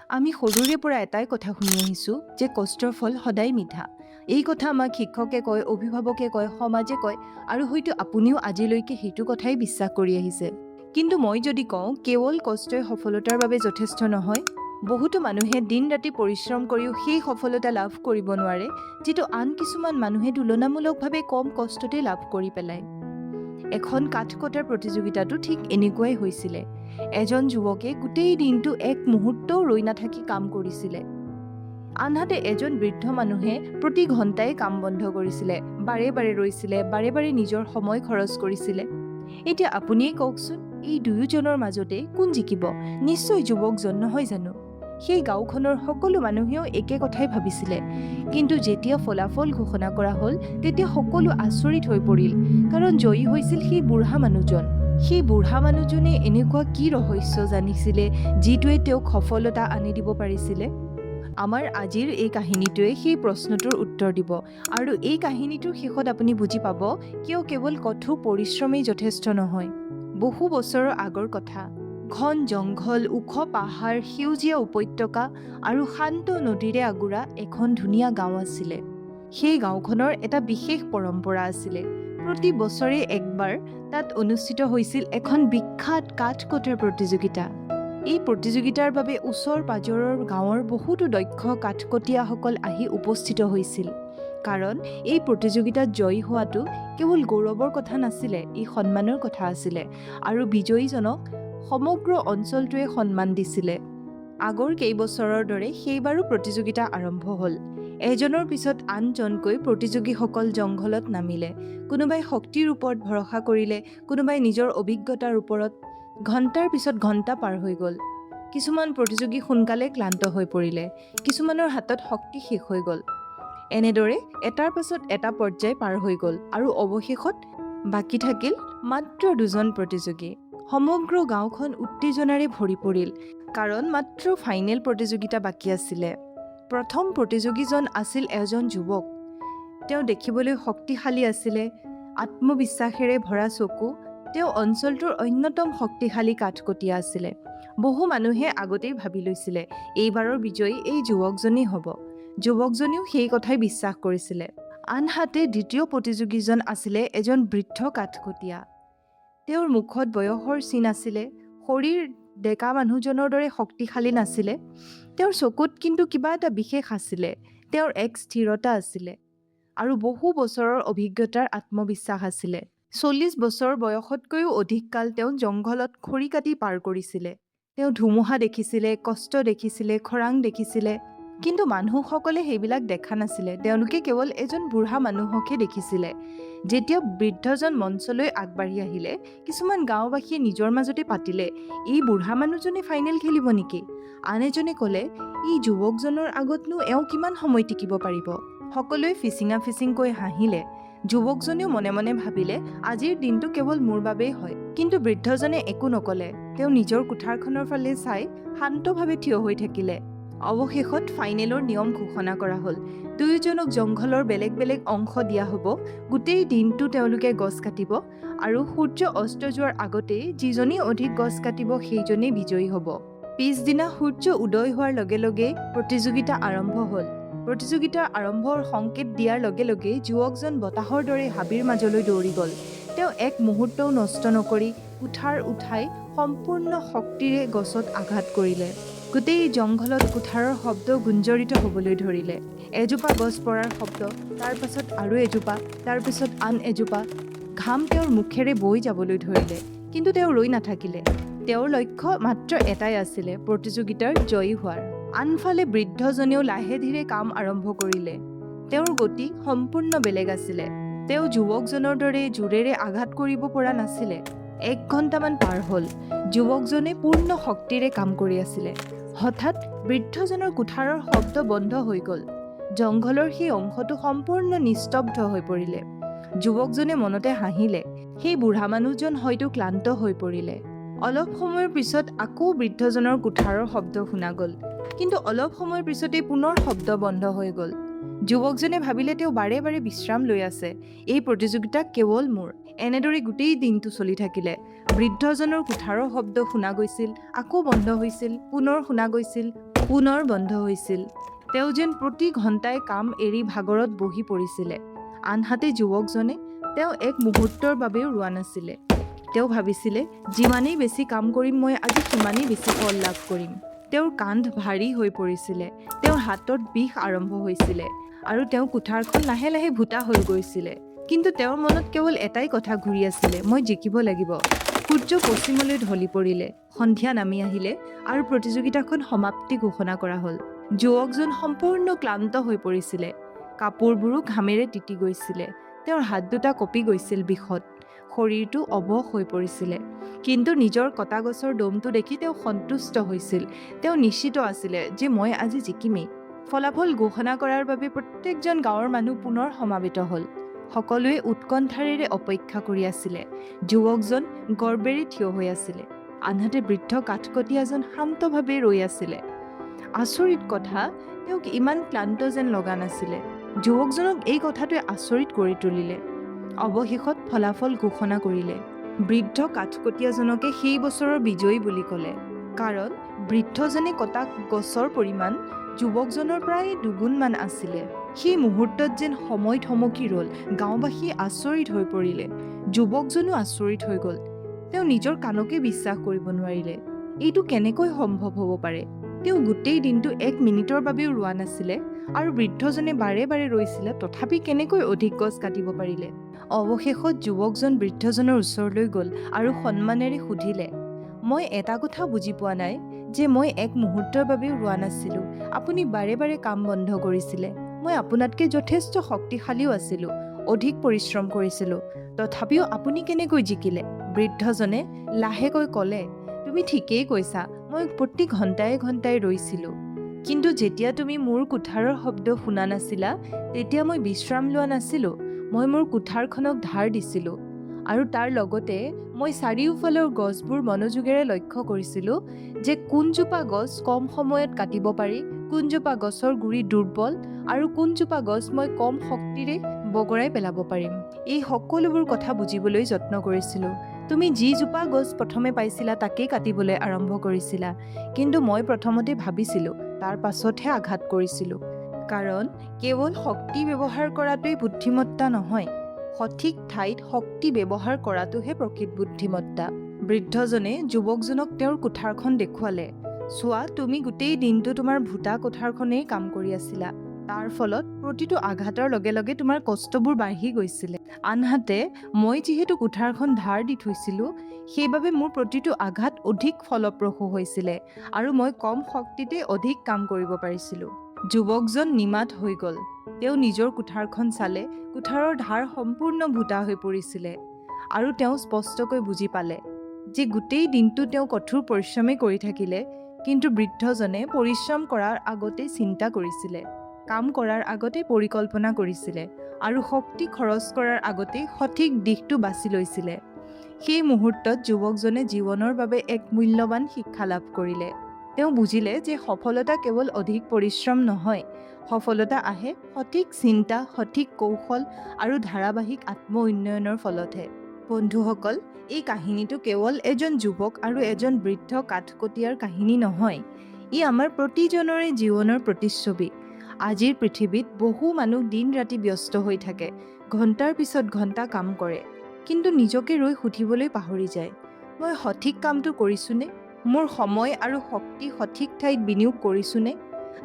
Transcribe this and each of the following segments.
আমি সৰুৰে পৰা এটাই কথা শুনি আহিছোঁ যে কষ্টৰ ফল সদায় মিঠা। এই কথা আমাক শিক্ষকে কয়, অভিভাৱকে কয়, সমাজে কয় আৰু হয়তো আপুনিও আজিলৈকে সেইটো কথাই বিশ্বাস কৰি আহিছে। কিন্তু মই যদি কওঁ কেৱল কষ্টই সফলতাৰ বাবে যথেষ্ট নহয়, বহুতো মানুহে দিন ৰাতি পৰিশ্ৰম কৰিও সেই সফলতা লাভ কৰিব নোৱাৰে, যিটো আন কিছুমান মানুহে তুলনামূলকভাৱে কম কষ্টতে লাভ কৰি পেলায়। এখন কাঠ কটাৰ প্ৰতিযোগিতাটো ঠিক এনেকুৱাই হৈছিলে। এজন যুৱকে গোটেই দিনটো এক মুহূৰ্তও ৰৈ নাথাকি কাম কৰিছিলে। আনহাতে এজন বৃদ্ধ মানুহে প্ৰতি ঘণ্টাই কাম বন্ধ কৰিছিলে, বাৰে বাৰে ৰৈছিলে, বাৰে বাৰে নিজৰ সময় খৰচ কৰিছিলে। এতিয়া আপুনিয়ে কওকচোন, এই দুয়োজনৰ মাজতে কোন জিকিব? নিশ্চয় যুৱকজন, নহয় জানো? সেই গাঁওখনৰ সকলো মানুহেও একে কথাই ভাবিছিলে। কিন্তু যেতিয়া ফলাফল ঘোষণা কৰা হ'ল, তেতিয়া সকলো আচৰিত হৈ পৰিল, কাৰণ জয়ী হৈছিল সেই বুঢ়া মানুহজন। সেই বুঢ়া মানুহজনে এনেকুৱা কি ৰহস্য জানিছিলে যিটোৱে তেওঁক সফলতা আনি দিব পাৰিছিলে? আমাৰ আজিৰ এই কাহিনীটোৱে সেই প্ৰশ্নটোৰ উত্তৰ দিব, আৰু এই কাহিনীটোৰ শেষত আপুনি বুজি পাব কিয় কেৱল কঠোৰ পৰিশ্ৰমেই যথেষ্ট নহয়। বহু বছৰৰ আগৰ কথা। ঘন জংঘল, ওখ পাহাৰ, সেউজীয়া উপত্যকা আৰু শান্ত নদীৰে আগুৰা এখন ধুনীয়া গাঁও আছিলে। সেই গাঁওখনৰ এটা বিশেষ পৰম্পৰা আছিলে। প্ৰতি বছৰে একবাৰ তাত অনুষ্ঠিত হৈছিল এখন বিখ্যাত কাঠ কটাৰ প্ৰতিযোগিতা। এই প্ৰতিযোগিতাৰ বাবে ওচৰ পাজৰৰ গাঁৱৰ বহুতো দক্ষ কাঠকটীয়াসকল আহি উপস্থিত হৈছিল। কাৰণ এই প্ৰতিযোগিতাত জয়ী হোৱাটো কেৱল গৌৰৱৰ কথা নাছিলে, ই সন্মানৰ কথা আছিলে, আৰু বিজয়ীজনক সমগ্ৰ অঞ্চলটোৱে সন্মান দিছিলে। আগৰ কেইবছৰৰ দৰে সেইবাৰো প্ৰতিযোগিতা আৰম্ভ হ'ল। এজনৰ পিছত আনজনকৈ প্ৰতিযোগীসকল জংঘলত নামিলে। কোনোবাই শক্তিৰ ওপৰত ভৰসা কৰিলে, কোনোবাই নিজৰ অভিজ্ঞতাৰ ওপৰত। ঘণ্টাৰ পিছত ঘণ্টা পাৰ হৈ গ'ল। কিছুমান প্ৰতিযোগী সোনকালে ক্লান্ত হৈ পৰিলে, কিছুমানৰ হাতত শক্তি শেষ হৈ গ'ল। এনেদৰে এটাৰ পাছত এটা পৰ্যায় পাৰ হৈ গ'ল, আৰু অৱশেষত বাকী থাকিল মাত্ৰ দুজন প্ৰতিযোগী। সমগ্ৰ গাঁওখন উত্তেজনাৰে ভৰি পৰিল, কাৰণ মাত্ৰ ফাইনেল প্ৰতিযোগিতা বাকী আছিলে। প্ৰথম প্ৰতিযোগীজন আছিল এজন যুৱক। তেওঁ দেখিবলৈ শক্তিশালী আছিলে, আত্মবিশ্বাসেৰে ভৰা চকু। তেওঁ অঞ্চলটোৰ অন্যতম শক্তিশালী কাঠকটীয়া আছিলে। বহু মানুহে আগতেই ভাবি লৈছিলে এইবাৰৰ বিজয়ী এই যুৱকজনেই হ'ব। যুৱকজনেও সেই কথাই বিশ্বাস কৰিছিলে। আনহাতে দ্বিতীয় প্ৰতিযোগীজন আছিলে এজন বৃদ্ধ কাঠকটীয়া। তেওঁৰ মুখত বয়সৰ চিন আছিলে, শৰীৰ ডেকা মানুহজনৰ দৰে শক্তিশালী নাছিলে। তেওঁৰ চকুত কিন্তু কিবা এটা বিশেষ আছিলে, তেওঁৰ এক স্থিৰতা আছিলে, আৰু বহু বছৰৰ অভিজ্ঞতাৰ আত্মবিশ্বাস আছিলে। 40 বছৰ বয়সতকৈও অধিক কাল তেওঁ জংঘলত খৰি কাটি পাৰ কৰিছিলে। তেওঁ ধুমুহা দেখিছিলে, কষ্ট দেখিছিলে, খৰাং দেখিছিলে, কিন্তু মানুহসকলে সেইবিলাক দেখা নাছিলে। তেওঁলোকে কেৱল এজন বুঢ়া মানুহকহে দেখিছিলে। যেতিয়া বৃদ্ধজন মঞ্চলৈ আগবাঢ়ি আহিলে, কিছুমান গাঁওবাসীয়ে নিজৰ মাজতে পাতিলে, এই বুঢ়া মানুহজনে ফাইনেল খেলিব নেকি? আন এজনে ক'লে, এই যুৱকজনৰ আগতনো এওঁ কিমান সময় টিকিব পাৰিব? সকলোৱে ফিচিঙা ফিচিংকৈ হাঁহিলে। যুৱকজনেও মনে মনে ভাবিলে, আজিৰ দিনটো কেৱল মোৰ বাবেই হয়। কিন্তু বৃদ্ধজনে একো নকলে। তেওঁ নিজৰ কোঠাৰখনৰ ফালে চাই শান্তভাৱে থিয় হৈ থাকিলে। অৱশেষত ফাইনেলৰ নিয়ম ঘোষণা কৰা হ'ল। দুয়োজনক জংঘলৰ বেলেগ বেলেগ অংশ দিয়া হ'ব। গোটেই দিনটো তেওঁলোকে গছ কাটিব, আৰু সূৰ্য অস্ত যোৱাৰ আগতেই যিজনেই অধিক গছ কাটিব সেইজনেই বিজয়ী হ'ব। পিছদিনা সূৰ্য উদয় হোৱাৰ লগে লগে প্ৰতিযোগিতা আৰম্ভ হ'ল। প্ৰতিযোগিতাৰ আৰম্ভৰ সংকেত দিয়াৰ লগে লগে যুৱকজন বতাহৰ দৰে হাবিৰ মাজলৈ দৌৰি গ'ল। তেওঁ এক মুহূৰ্তও নষ্ট নকৰি কুঠাৰ উঠাই সম্পূৰ্ণ শক্তিৰে গছত আঘাত কৰিলে। গোটেই জংঘলত কুঠাৰৰ শব্দ গুঞ্জৰিত হ'বলৈ ধৰিলে। এজোপা গছ পৰাৰ শব্দ, তাৰ পাছত আৰু এজোপা, তাৰ পিছত আন এজোপা। ঘাম তেওঁৰ মুখেৰে বৈ যাবলৈ ধৰিলে, কিন্তু তেওঁ ৰৈ নাথাকিলে। তেওঁৰ লক্ষ্য মাত্ৰ এটাই আছিলে, প্ৰতিযোগিতাৰ জয়ী হোৱাৰ। আনফালে বৃদ্ধজনেও লাহে ধীৰে কাম আৰম্ভ কৰিলে। তেওঁৰ গতি সম্পূৰ্ণ বেলেগ আছিলে। তেওঁ যুৱকজনৰ দৰে জোৰেৰে আঘাত কৰিব পৰা নাছিলে। 1 ঘণ্টামান পাৰ হ'ল। যুৱকজনে পূৰ্ণ শক্তিৰে কাম কৰি আছিলে। হঠাৎ বৃদ্ধজনৰ কুঠাৰৰ শব্দ বন্ধ হৈ গ'ল। জংঘলৰ সেই অংশটো সম্পূৰ্ণ নিস্তব্ধ হৈ পৰিলে। যুৱকজনে মনতে হাঁহিলে, সেই বুঢ়া মানুহজন হয়তো ক্লান্ত হৈ পৰিলে। অলপ সময়ৰ পিছত আকৌ বৃদ্ধজনৰ কুঠাৰৰ শব্দ শুনা গ'ল, কিন্তু অলপ সময়ৰ পিছতেই পুনৰ শব্দ বন্ধ হৈ গ'ল। যুৱকজনে ভাবিলে তেওঁ বাৰে বাৰে বিশ্ৰাম লৈ আছে, এই প্ৰতিযোগিতা কেৱল মোৰ। এনেদৰে গোটেই দিনটো চলি থাকিলে। বৃদ্ধজনৰ কুঠাৰৰ শব্দ শুনা গৈছিল, আকৌ বন্ধ হৈছিল, পুনৰ শুনা গৈছিল, পুনৰ বন্ধ হৈছিল। তেওঁ যেন প্ৰতি ঘণ্টাই কাম এৰি ভাগৰত বহি পৰিছিলে। আনহাতে যুৱকজনে তেওঁ এক মুহূৰ্তৰ বাবেও ৰোৱা নাছিলে। তেওঁ ভাবিছিলে, যিমানেই বেছি কাম কৰিম মই আজি সিমানেই বেছি ফল লাভ কৰিম। তেওঁৰ কান্ধ ভাৰী হৈ পৰিছিলে, তেওঁৰ হাতত বিষ আৰম্ভ হৈছিলে আৰু তেওঁ কোঠাৰখন লাহে লাহে ভুটা হৈ গৈছিলে। কিন্তু তেওঁৰ মনত কেৱল এটাই কথা ঘূৰি আছিলে, মই জিকিব লাগিব। সূৰ্য পশ্চিমলৈ ঢলি পৰিলে, সন্ধিয়া নামি আহিলে আৰু প্ৰতিযোগিতাখন সমাপ্তি ঘোষণা কৰা হ'ল। যুৱকজন সম্পূৰ্ণ ক্লান্ত হৈ পৰিছিলে, কাপোৰবোৰো ঘামেৰে তিতি গৈছিলে, তেওঁৰ হাত দুটা কঁপি গৈছিল বিষত, শৰীৰটো অৱশ হৈ পৰিছিলে। কিন্তু নিজৰ কটা গছৰ দমটো দেখি তেওঁ সন্তুষ্ট হৈছিল। তেওঁ নিশ্চিত আছিলে যে মই আজি জিকিমেই। ফলাফল ঘোষণা কৰাৰ বাবে প্ৰত্যেকজন গাঁৱৰ মানুহ পুনৰ সমাবেত হ'ল। সকলোৱে উৎকণ্ঠাৰে অপেক্ষা কৰি আছিলে। যুৱকজন গৰ্বেৰে থিয় হৈ আছিলে, আনহাতে বৃদ্ধ কাঠকটীয়াজন শান্তভাৱে ৰৈ আছিলে। আচৰিত কথা, তেওঁক ইমান ক্লান্ত যেন লগা নাছিলে। যুৱকজনক এই কথাটোৱে আচৰিত কৰি তুলিলে। অৱশেষত ফলাফল ঘোষণা কৰিলে। বৃদ্ধ কাঠকটীয়াজনকে সেই বছৰৰ বিজয়ী বুলি ক'লে। কাৰণ বৃদ্ধজনে কটা গছৰ পৰিমাণ যুৱকজনৰ প্ৰায় দুগুণমান আছিলে। সেই মুহূৰ্তত যেন সময় থমকি ৰ'ল। গাঁওবাসী আচৰিত হৈ পৰিলে। যুৱকজনো আচৰিত হৈ গ'ল। তেওঁ নিজৰ কাণকে বিশ্বাস কৰিব নোৱাৰিলে। এইটো কেনেকৈ সম্ভৱ হ'ব পাৰে? তেওঁ গোটেই দিনটো 1 মিনিটৰ বাবেও ৰোৱা নাছিলে আৰু বৃদ্ধজনে বাৰে বাৰে ৰৈছিলে, তথাপি কেনেকৈ অধিক গছ কাটিব পাৰিলে? অৱশেষত যুৱকজন বৃদ্ধজনৰ ওচৰলৈ গ'ল আৰু সন্মানেৰে সুধিলে, মই এটা কথা বুজি পোৱা নাই যে মই 1 মুহূৰ্তৰ বাবেও ৰোৱা নাছিলোঁ। আপুনি বাৰে বাৰে কাম বন্ধ কৰিছিলে। মই আপোনাতকৈ যথেষ্ট শক্তিশালীও আছিলোঁ, অধিক পৰিশ্ৰম কৰিছিলোঁ। তথাপিও আপুনি কেনেকৈ জিকিলে? বৃদ্ধজনে লাহেকৈ ক'লে, তুমি ঠিকেই কৈছা, মই প্ৰতি ঘণ্টাই ঘণ্টাই ৰৈছিলোঁ। কিন্তু যেতিয়া তুমি মোৰ কোঠাৰৰ শব্দ শুনা নাছিলা, তেতিয়া মই বিশ্ৰাম লোৱা নাছিলোঁ। মই মোৰ কোঠাৰখনক ধাৰ দিছিলোঁ আৰু তাৰ লগতে মই চাৰিওফালৰ গছবোৰ মনোযোগেৰে লক্ষ্য কৰিছিলোঁ যে কোনজোপা গছ কম সময়ত কাটিব পাৰি, কোনজোপা গছৰ গুৰি দুৰ্বল আৰু কোনজোপা গছ মই কম শক্তিৰে বগৰাই পেলাব পাৰিম। এই সকলোবোৰ কথা বুজিবলৈ যত্ন কৰিছিলোঁ। তুমি যিজোপা গছ প্ৰথমে পাইছিলা তাকেই কাটিবলৈ আৰম্ভ কৰিছিলা, কিন্তু মই প্ৰথমতে ভাবিছিলোঁ, তাৰ পাছতহে আঘাত কৰিছিলোঁ। কাৰণ কেৱল শক্তি ব্যৱহাৰ কৰাটোৱেই বুদ্ধিমত্তা নহয়, সঠিক ঠাইত শক্তি ব্যৱহাৰ কৰাটোহে প্ৰকৃত বুদ্ধিমত্তা। বৃদ্ধজনে যুৱকজনক তেওঁৰ কোঠাৰখন দেখুৱালে। চোৱা, তুমি গোটেই দিনটো তোমাৰ ভুটা কোঠাৰখনেই কাম কৰি আছিলা। তাৰ ফলত প্ৰতিটো আঘাতৰ লগে লগে তোমাৰ কষ্টবোৰ বাঢ়ি গৈছিলে। আনহাতে মই যিহেতু কোঠাৰখন ধাৰ দি থৈছিলোঁ, সেইবাবে মোৰ প্ৰতিটো আঘাত অধিক ফলপ্ৰসূ হৈছিলে আৰু মই কম শক্তিতে অধিক কাম কৰিব পাৰিছিলোঁ। যুৱকজন নিমাত হৈ গ'ল। তেওঁ নিজৰ কোঠাৰখন চালে, কোঠাৰৰ ধাৰ সম্পূৰ্ণ ভুটা হৈ পৰিছিলে আৰু তেওঁ স্পষ্টকৈ বুজি পালে যে গোটেই দিনটো তেওঁ কঠোৰ পৰিশ্ৰমেই কৰি থাকিলে, কিন্তু বৃদ্ধজনে পৰিশ্ৰম কৰাৰ আগতে চিন্তা কৰিছিলে, কাম কৰাৰ আগতে পৰিকল্পনা কৰিছিলে আৰু শক্তি খৰচ কৰাৰ আগতে সঠিক দিশটো বাছি লৈছিলে। সেই মুহূৰ্তত যুৱকজনে জীৱনৰ বাবে এক মূল্যৱান শিক্ষা লাভ কৰিলে। তেওঁ বুজিলে যে সফলতা কেৱল অধিক পৰিশ্ৰম নহয়, সফলতা আহে সঠিক চিন্তা, সঠিক কৌশল আৰু ধাৰাবাহিক আত্ম-উন্নয়নৰ ফলতহে। বন্ধুসকল, এই কাহিনীটো কেৱল এজন যুৱক আৰু এজন বৃদ্ধ কাঠকটীয়াৰ কাহিনী নহয়, ই আমাৰ প্ৰতিজনৰে জীৱনৰ প্ৰতিচ্ছবি। আজিৰ পৃথিৱীত বহু মানুহ দিন ৰাতি ব্যস্ত হৈ থাকে, ঘণ্টাৰ পিছত ঘণ্টা কাম কৰে, কিন্তু নিজকে ৰৈ সুধিবলৈ পাহৰি যায়, মই সঠিক কামটো কৰিছোঁনে? মোৰ সময় আৰু শক্তি সঠিক ঠাইত বিনিয়োগ কৰিছোঁনে?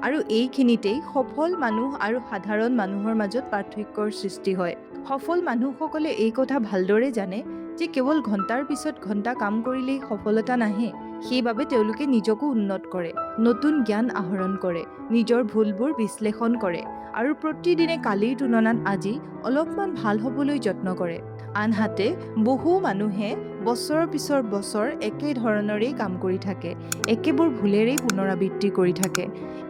আৰু এইখিনিতেই সফল মানুহ আৰু সাধাৰণ মানুহৰ মাজত পাৰ্থক্যৰ সৃষ্টি হয়। সফল মানুহসকলে এই কথা ভালদৰে জানে যে কেৱল ঘণ্টাৰ পিছত ঘণ্টা কাম কৰিলেই সফলতা নাহে। সেইবাবে তেওঁলোকে নিজকো উন্নত কৰে, নতুন জ্ঞান আহৰণ কৰে, নিজৰ ভুলবোৰ বিশ্লেষণ কৰে আৰু প্ৰতিদিনে কালিৰ তুলনাত আজি অলপমান ভাল হ'বলৈ যত্ন কৰে। আনহাতে বহু মানুহে বছৰৰ পিছৰ বছৰ একে ধৰণৰেই কাম কৰি থাকে, একেবোৰ ভুলেৰেই পুনৰাবৃত্তি কৰি থাকে,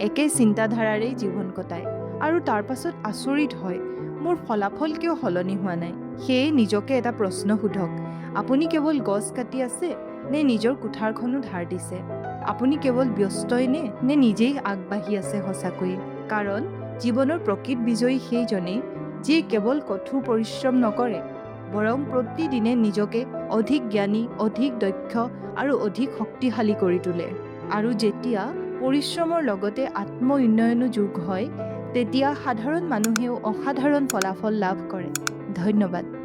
একে চিন্তাধাৰাৰেই জীৱন কটায় আৰু তাৰ পাছত আচৰিত হয়, মোৰ ফলাফল কিয় সলনি হোৱা নাই? সেয়ে নিজকে এটা প্ৰশ্ন সোধক, আপুনি কেৱল গছ কাটি আছে নে নিজৰ কোঠাৰখনো ধাৰ দিছে? আপুনি কেৱল ব্যস্তই নে নিজেই আগবাঢ়ি আছে সঁচাকৈয়ে? কাৰণ জীৱনৰ প্ৰকৃত বিজয়ী সেইজনেই যিয়ে কেৱল কঠোৰ পৰিশ্ৰম নকৰে, বৰং প্ৰতিদিনে নিজকে অধিক জ্ঞানী, অধিক দক্ষ আৰু অধিক শক্তিশালী কৰি তোলে। আৰু যেতিয়া পৰিশ্ৰমৰ লগতে আত্ম উন্নয়নো যোগ হয়, তেতিয়া সাধাৰণ মানুহেও অসাধাৰণ ফলাফল লাভ কৰে। ধন্যবাদ।